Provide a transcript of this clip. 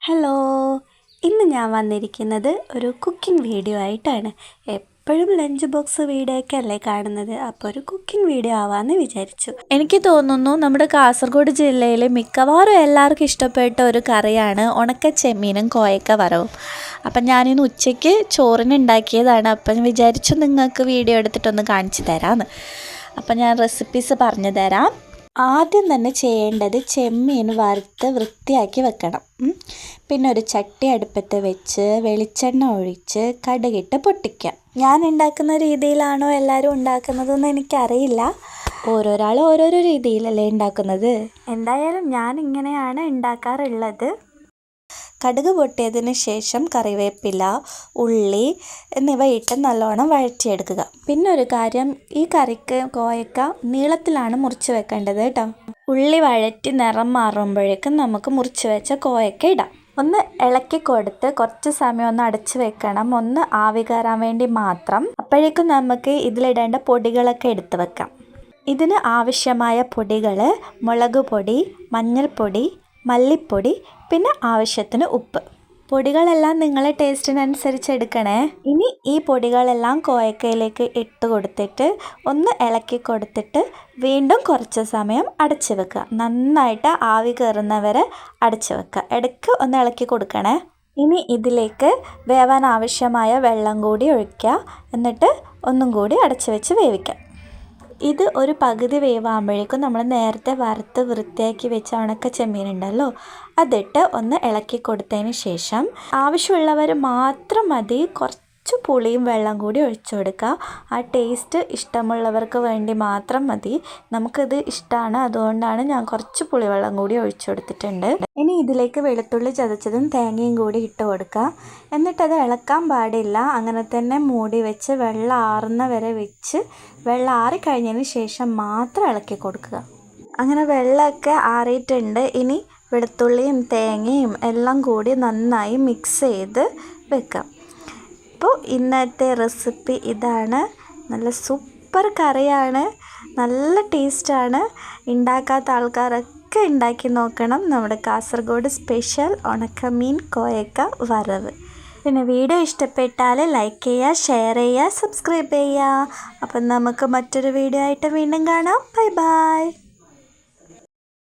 Hello, ഇന്ന് ഞാൻ വന്നിരിക്കുന്നത് ഒരു കുക്കിംഗ് വീഡിയോ ആയിട്ടാണ്. എപ്പോഴും ലഞ്ച് ബോക്സ് വീഡിയോ ഒക്കെ അല്ലേ കാണുന്നത്, അപ്പോൾ ഒരു കുക്കിംഗ് വീഡിയോ ആവാമെന്ന് വിചാരിച്ചു. എനിക്ക് തോന്നുന്നു നമ്മുടെ കാസർഗോഡ് ജില്ലയിൽ മിക്കവാറും എല്ലാവർക്കും ഇഷ്ടപ്പെട്ട ഒരു കറിയാണ് ഉണക്ക ചെമ്മീനും കോയക്ക വറവും. അപ്പം ഞാനിന്ന് ഉച്ചയ്ക്ക് ചോറിന് ഉണ്ടാക്കിയതാണ്. അപ്പം വിചാരിച്ചു നിങ്ങൾക്ക് വീഡിയോ എടുത്തിട്ടൊന്ന് കാണിച്ചു തരാമെന്ന്. അപ്പം ഞാൻ റെസിപ്പീസ് പറഞ്ഞു തരാം. ആദ്യം തന്നെ ചെയ്യേണ്ടത് ചെമ്മീൻ വറുത്ത് വൃത്തിയാക്കി വെക്കണം. പിന്നെ ഒരു ചട്ടി അടുപ്പത്ത് വെച്ച് വെളിച്ചെണ്ണ ഒഴിച്ച് കടുകിട്ട് പൊട്ടിക്കുക. ഞാൻ ഉണ്ടാക്കുന്ന രീതിയിലാണോ എല്ലാവരും ഉണ്ടാക്കുന്നതെന്ന് എനിക്കറിയില്ല. ഓരോരാൾ ഓരോരോ രീതിയിലല്ലേ ഉണ്ടാക്കുന്നത്. എന്തായാലും ഞാൻ ഇങ്ങനെയാണ് ഉണ്ടാക്കാറുള്ളത്. കടുക് പൊട്ടിയതിന് ശേഷം കറിവേപ്പില, ഉള്ളി എന്നിവ ഇട്ട് നല്ലോണം വഴറ്റിയെടുക്കുക. പിന്നെ ഒരു കാര്യം, ഈ കറിക്ക് കോയക്ക നീളത്തിലാണ് മുറിച്ച് വെക്കേണ്ടത് കേട്ടോ. ഉള്ളി വഴറ്റി നിറം മാറുമ്പോഴേക്കും നമുക്ക് മുറിച്ച് വെച്ച കോയക്ക ഇടാം. ഒന്ന് ഇളക്കി കൊടുത്ത് കുറച്ച് സമയം ഒന്ന് അടച്ച് വെക്കണം, ഒന്ന് ആവി കയറാൻ വേണ്ടി മാത്രം. അപ്പോഴേക്കും നമുക്ക് ഇതിലിടേണ്ട പൊടികളൊക്കെ എടുത്ത് വെക്കാം. ഇതിന് ആവശ്യമായ പൊടികൾ മുളക് പൊടി, മഞ്ഞൾപ്പൊടി, മല്ലിപ്പൊടി, പിന്നെ ആവശ്യത്തിന് ഉപ്പ്. പൊടികളെല്ലാം നിങ്ങളെ ടേസ്റ്റിനനുസരിച്ച് എടുക്കണേ. ഇനി ഈ പൊടികളെല്ലാം കോയക്കയിലേക്ക് ഇട്ട് കൊടുത്തിട്ട് ഒന്ന് ഇളക്കി കൊടുത്തിട്ട് വീണ്ടും കുറച്ച് സമയം അടച്ചു വെക്കുക. നന്നായിട്ട് ആവി കയറുന്നവരെ അടച്ചു വെക്കുക. ഇടയ്ക്ക് ഒന്ന് ഇളക്കി കൊടുക്കണേ. ഇനി ഇതിലേക്ക് വേവാൻ ആവശ്യമായ വെള്ളം കൂടി ഒഴിക്കുക. എന്നിട്ട് ഒന്നും കൂടി അടച്ചു വെച്ച് വേവിക്കാം. ഇത് ഒരു പകുതി വേവാകുമ്പോഴേക്കും നമ്മൾ നേരത്തെ വറുത്ത് വൃത്തിയാക്കി വെച്ച ഉണക്ക ചെമ്മീൻ ഉണ്ടല്ലോ, അതിട്ട് ഒന്ന് ഇളക്കി കൊടുത്തതിന് ശേഷം ആവശ്യമുള്ളവർ മാത്രം മതി. കുറച്ച് പുളിയും വെള്ളം കൂടി ഒഴിച്ചു കൊടുക്കുക. ആ ടേസ്റ്റ് ഇഷ്ടമുള്ളവർക്ക് വേണ്ടി മാത്രം മതി. നമുക്കിത് ഇഷ്ടമാണ്, അതുകൊണ്ടാണ് ഞാൻ കുറച്ച് പുളിവെള്ളം കൂടി ഒഴിച്ചു കൊടുത്തിട്ടുണ്ട്. ഇനി ഇതിലേക്ക് വെളുത്തുള്ളി ചതച്ചതും തേങ്ങയും കൂടി ഇട്ട് കൊടുക്കുക. എന്നിട്ടത് ഇളക്കാൻ പാടില്ല, അങ്ങനെ തന്നെ മൂടി വെച്ച് വെള്ളം ആറുന്ന വരെ വെച്ച് വെള്ളം ആറിക്കഴിഞ്ഞതിന് ശേഷം മാത്രം ഇളക്കി കൊടുക്കുക. അങ്ങനെ വെള്ളമൊക്കെ ആറിയിട്ടുണ്ട്. ഇനി വെളുത്തുള്ളിയും തേങ്ങയും എല്ലാം കൂടി നന്നായി മിക്സ് ചെയ്ത് വെക്കാം. അപ്പോൾ ഇന്നത്തെ റെസിപ്പി ഇതാണ്. നല്ല സൂപ്പർ കറിയാണ്, നല്ല ടേസ്റ്റാണ്. ഉണ്ടാക്കാത്ത ആൾക്കാരൊക്കെ ഉണ്ടാക്കി നോക്കണം. നമ്മുടെ കാസർഗോഡ് സ്പെഷ്യൽ ഉണക്കമീൻ കോയക്ക വറവ്. പിന്നെ വീഡിയോ ഇഷ്ടപ്പെട്ടാൽ ലൈക്ക് ചെയ്യുക, ഷെയർ ചെയ്യുക, സബ്സ്ക്രൈബ് ചെയ്യുക. അപ്പം നമുക്ക് മറ്റൊരു വീഡിയോ ആയിട്ട് വീണ്ടും കാണാം. Bye bye.